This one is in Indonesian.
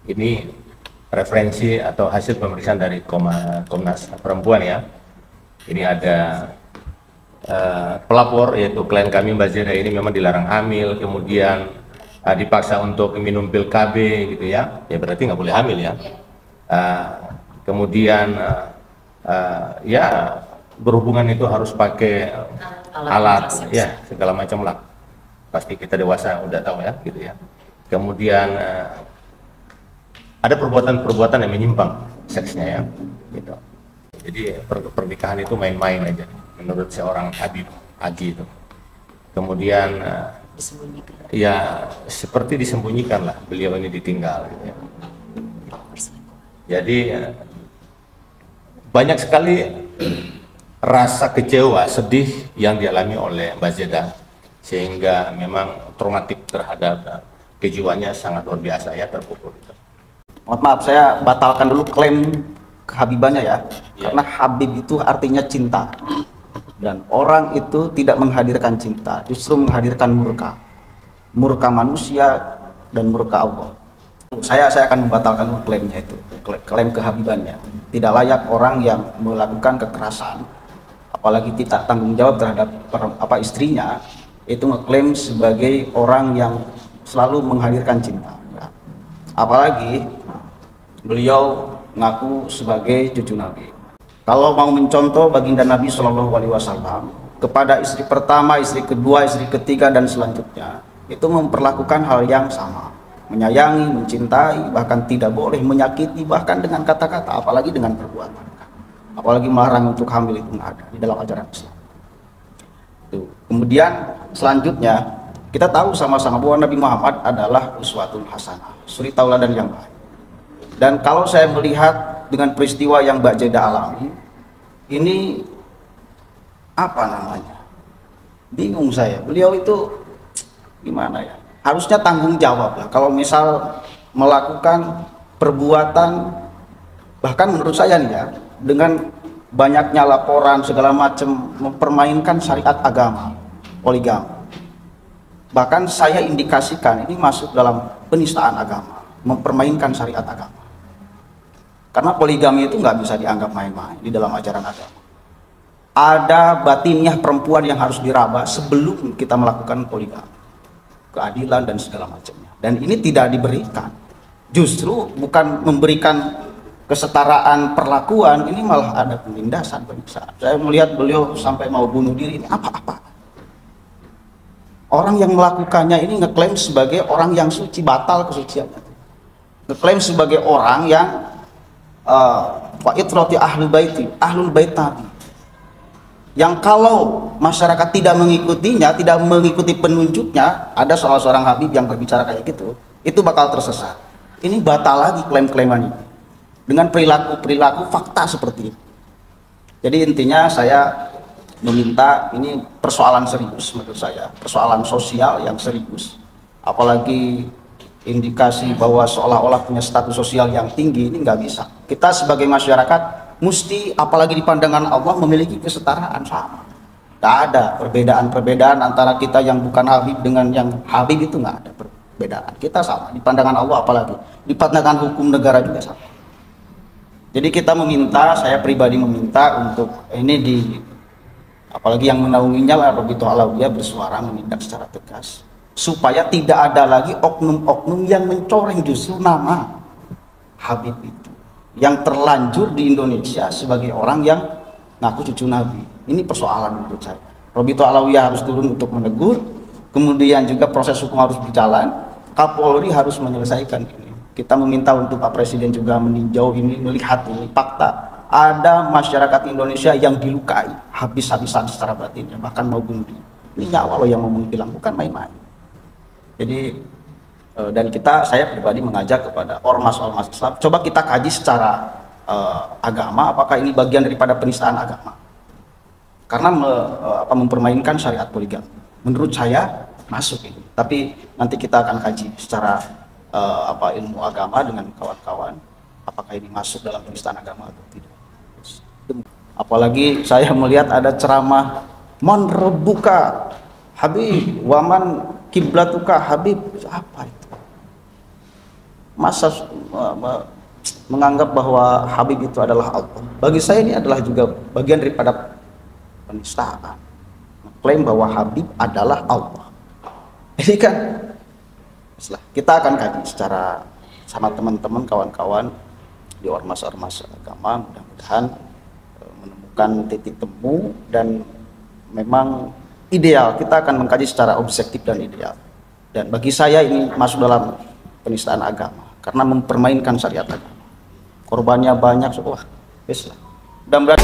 Ini referensi atau hasil pemeriksaan dari Komnas Perempuan ya. Ini ada pelapor yaitu klien kami Mbak Zeda ini memang dilarang hamil, kemudian dipaksa untuk minum pil KB gitu ya. Ya berarti nggak boleh hamil ya. Kemudian ya berhubungan itu harus pakai alat ya segala macam lah. Pasti kita dewasa udah tahu ya gitu ya. Kemudian ada perbuatan-perbuatan yang menyimpang seksnya ya gitu. Jadi pernikahan itu main-main aja menurut seorang Habib Haji itu. Kemudian ya seperti disembunyikan lah beliau ini ditinggal gitu ya. Jadi banyak sekali rasa kecewa, sedih yang dialami oleh Mbak Zeda, sehingga memang traumatik terhadap kejiwaannya sangat luar biasa ya, terpukul. Mohon maaf, saya batalkan dulu klaim kehabibannya ya. Karena Habib itu artinya cinta. Dan orang itu tidak menghadirkan cinta, justru menghadirkan murka. Murka manusia dan murka Allah. Saya akan membatalkan dulu klaimnya itu, klaim kehabibannya. Tidak layak orang yang melakukan kekerasan, apalagi tidak tanggung jawab terhadap istrinya, itu ngeklaim sebagai orang yang selalu menghadirkan cinta. Apalagi beliau ngaku sebagai cucu Nabi. Kalau mau mencontoh baginda Nabi Shallallahu Alaihi Wasallam kepada istri pertama, istri kedua, istri ketiga dan selanjutnya, itu memperlakukan hal yang sama, menyayangi, mencintai, bahkan tidak boleh menyakiti, bahkan dengan kata-kata, apalagi dengan perbuatan, apalagi melarang untuk hamil, itu nggak ada di dalam ajaran Islam. Tuh. Kemudian selanjutnya kita tahu sama-sama bahwa Nabi Muhammad adalah uswatun hasanah, suri tauladan yang baik. Dan kalau saya melihat dengan peristiwa yang Mbak Zeda alami, ini apa namanya? Bingung saya. Beliau itu gimana ya? Harusnya tanggung jawab lah. Kalau misal melakukan perbuatan, bahkan menurut saya nih ya, dengan banyaknya laporan segala macam mempermainkan syariat agama, poligami. Bahkan saya indikasikan ini masuk dalam penistaan agama, mempermainkan syariat agama. Karena poligami itu nggak bisa dianggap main-main di dalam ajaran agama. Ada batinnya perempuan yang harus diraba sebelum kita melakukan poligami. Keadilan dan segala macamnya. Dan ini tidak diberikan. Justru bukan memberikan kesetaraan perlakuan, ini malah ada penindasan, penyiksaan. Saya melihat beliau sampai mau bunuh diri, ini apa-apa. Orang yang melakukannya ini ngeklaim sebagai orang yang suci, batal kesuciannya. Ngeklaim sebagai orang yang wa itrati ahlul bait Nabi, yang kalau masyarakat tidak mengikutinya, tidak mengikuti penunjuknya, ada salah seorang Habib yang berbicara kayak gitu, itu bakal tersesat. Ini batal lagi klaim-klaiman ini dengan perilaku fakta seperti itu. Jadi intinya saya meminta, ini persoalan serius menurut saya, persoalan sosial yang serius, apalagi indikasi bahwa seolah-olah punya status sosial yang tinggi, ini nggak bisa. Kita sebagai masyarakat mesti, apalagi di pandangan Allah, memiliki kesetaraan sama. Nggak ada perbedaan-perbedaan antara kita yang bukan Habib dengan yang Habib, itu nggak ada perbedaan. Kita sama di pandangan Allah, apalagi di pandangan hukum negara juga sama. Jadi kita meminta, saya pribadi meminta untuk ini apalagi yang menaunginya lah Robito Alawiyah bersuara menindak secara tegas, supaya tidak ada lagi oknum-oknum yang mencoreng justru nama Habib itu, yang terlanjur di Indonesia sebagai orang yang ngaku cucu Nabi. Ini persoalan menurut saya. Robito Alawiyah harus turun untuk menegur, kemudian juga proses hukum harus berjalan, Kapolri harus menyelesaikan ini. Kita meminta untuk Pak Presiden juga meninjau ini, melihat ini fakta. Ada masyarakat Indonesia yang dilukai habis-habisan secara batinnya, bahkan mau bunuh diri. Ini nyawa loh yang mau menghilang, bukan main-main. Jadi dan saya pribadi mengajak kepada ormas-ormas Islam, coba kita kaji secara agama, apakah ini bagian daripada penistaan agama, karena mempermainkan syariat poligami. Menurut saya masuk ini, tapi nanti kita akan kaji secara ilmu agama dengan kawan-kawan, apakah ini masuk dalam penistaan agama atau tidak. Apalagi saya melihat ada ceramah man rabbuka Habib, waman kiblatuka Habib. Apa itu? masa menganggap bahwa Habib itu adalah Allah. Bagi saya ini adalah juga bagian daripada penistaan. Klaim bahwa Habib adalah Allah. Ini kan kita akan kaji secara sama teman-teman, kawan-kawan di ormas-ormas agama, mudah-mudahan menemukan titik temu dan memang ideal. Kita akan mengkaji secara objektif dan ideal. Dan bagi saya ini masuk dalam penistaan agama karena mempermainkan syariat agama. Korbannya banyak, wah, wis lah. Mudah-mudahan